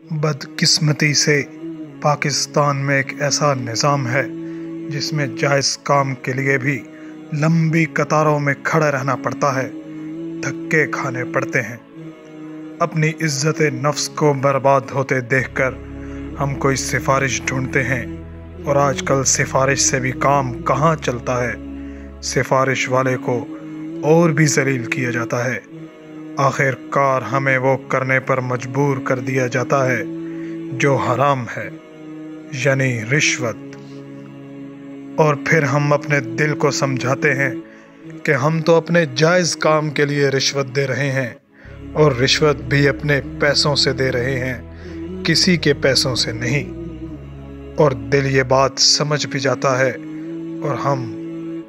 بدقسمتی سے پاکستان میں ایک ایسا نظام ہے جس میں جائز کام کے لیے بھی لمبی قطاروں میں کھڑے رہنا پڑتا ہے، دھکے کھانے پڑتے ہیں۔ اپنی عزت نفس کو برباد ہوتے دیکھ کر ہم کوئی سفارش ڈھونڈتے ہیں، اور آج کل سفارش سے بھی کام کہاں چلتا ہے۔ سفارش والے کو اور بھی ذلیل کیا جاتا ہے۔ آخر کار ہمیں وہ کرنے پر مجبور کر دیا جاتا ہے جو حرام ہے، یعنی رشوت۔ اور پھر ہم اپنے دل کو سمجھاتے ہیں کہ ہم تو اپنے جائز کام کے لیے رشوت دے رہے ہیں، اور رشوت بھی اپنے پیسوں سے دے رہے ہیں، کسی کے پیسوں سے نہیں۔ اور دل یہ بات سمجھ بھی جاتا ہے، اور ہم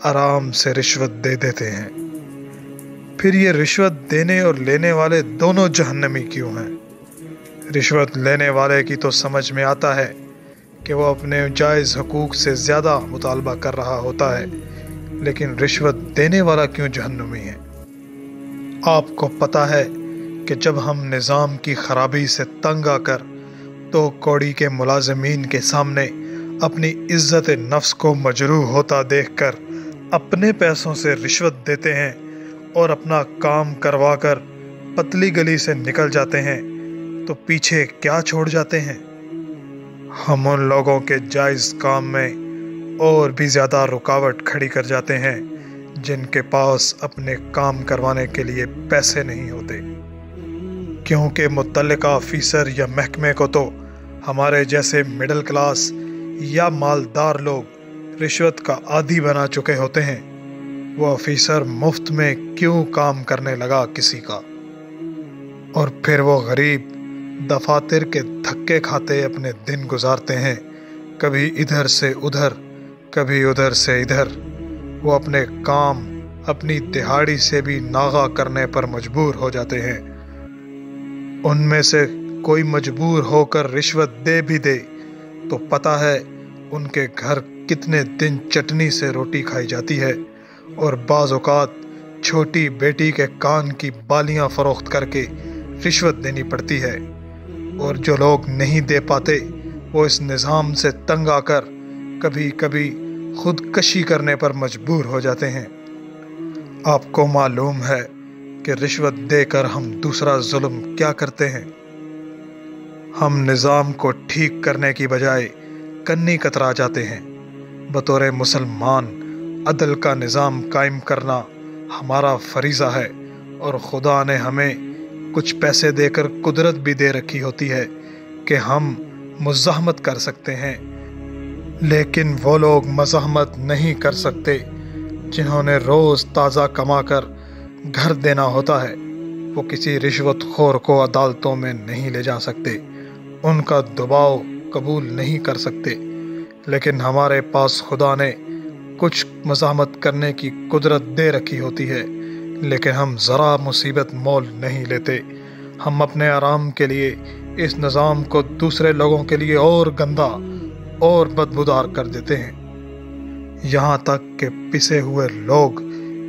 آرام سے رشوت دے دیتے ہیں۔ پھر یہ رشوت دینے اور لینے والے دونوں جہنمی کیوں ہیں؟ رشوت لینے والے کی تو سمجھ میں آتا ہے کہ وہ اپنے جائز حقوق سے زیادہ مطالبہ کر رہا ہوتا ہے، لیکن رشوت دینے والا کیوں جہنمی ہے؟ آپ کو پتہ ہے کہ جب ہم نظام کی خرابی سے تنگ آ کر تو کوڑی کے ملازمین کے سامنے اپنی عزت نفس کو مجروح ہوتا دیکھ کر اپنے پیسوں سے رشوت دیتے ہیں اور اپنا کام کروا کر پتلی گلی سے نکل جاتے ہیں، تو پیچھے کیا چھوڑ جاتے ہیں؟ ہم ان لوگوں کے جائز کام میں اور بھی زیادہ رکاوٹ کھڑی کر جاتے ہیں جن کے پاس اپنے کام کروانے کے لیے پیسے نہیں ہوتے، کیونکہ متعلقہ آفیسر یا محکمے کو تو ہمارے جیسے مڈل کلاس یا مالدار لوگ رشوت کا عادی بنا چکے ہوتے ہیں۔ وہ آفیسر مفت میں کیوں کام کرنے لگا کسی کا؟ اور پھر وہ غریب دفاتر کے دھکے کھاتے اپنے دن گزارتے ہیں، کبھی ادھر سے ادھر، کبھی ادھر سے ادھر۔ وہ اپنے کام اپنی دہاڑی سے بھی ناغہ کرنے پر مجبور ہو جاتے ہیں۔ ان میں سے کوئی مجبور ہو کر رشوت دے بھی دے تو پتہ ہے ان کے گھر کتنے دن چٹنی سے روٹی کھائی جاتی ہے، اور بعض اوقات چھوٹی بیٹی کے کان کی بالیاں فروخت کر کے رشوت دینی پڑتی ہے۔ اور جو لوگ نہیں دے پاتے وہ اس نظام سے تنگ آ کر کبھی کبھی خودکشی کرنے پر مجبور ہو جاتے ہیں۔ آپ کو معلوم ہے کہ رشوت دے کر ہم دوسرا ظلم کیا کرتے ہیں؟ ہم نظام کو ٹھیک کرنے کی بجائے کنی کترا جاتے ہیں۔ بطور مسلمان عدل کا نظام قائم کرنا ہمارا فریضہ ہے، اور خدا نے ہمیں کچھ پیسے دے کر قدرت بھی دے رکھی ہوتی ہے کہ ہم مزاحمت کر سکتے ہیں، لیکن وہ لوگ مزاحمت نہیں کر سکتے جنہوں نے روز تازہ کما کر گھر دینا ہوتا ہے۔ وہ کسی رشوت خور کو عدالتوں میں نہیں لے جا سکتے، ان کا دباؤ قبول نہیں کر سکتے، لیکن ہمارے پاس خدا نے کچھ مزاحمت کرنے کی قدرت دے رکھی ہوتی ہے، لیکن ہم ذرا مصیبت مول نہیں لیتے۔ ہم اپنے آرام کے لیے اس نظام کو دوسرے لوگوں کے لیے اور گندا اور بدبودار کر دیتے ہیں، یہاں تک کہ پسے ہوئے لوگ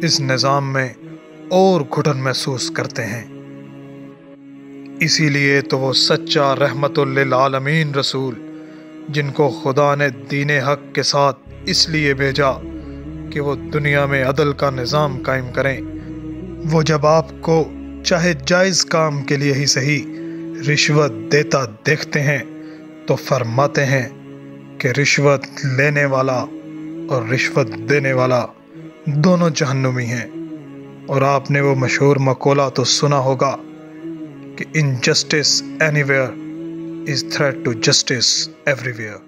اس نظام میں اور گھٹن محسوس کرتے ہیں۔ اسی لیے تو وہ سچا رحمت للعالمین رسول، جن کو خدا نے دین حق کے ساتھ اس لیے بھیجا کہ وہ دنیا میں عدل کا نظام قائم کریں، وہ جب آپ کو چاہے جائز کام کے لیے ہی صحیح رشوت دیتا دیکھتے ہیں تو فرماتے ہیں کہ رشوت لینے والا اور رشوت دینے والا دونوں جہنمی ہیں۔ اور آپ نے وہ مشہور مقولہ تو سنا ہوگا کہ injustice anywhere is threat to justice everywhere۔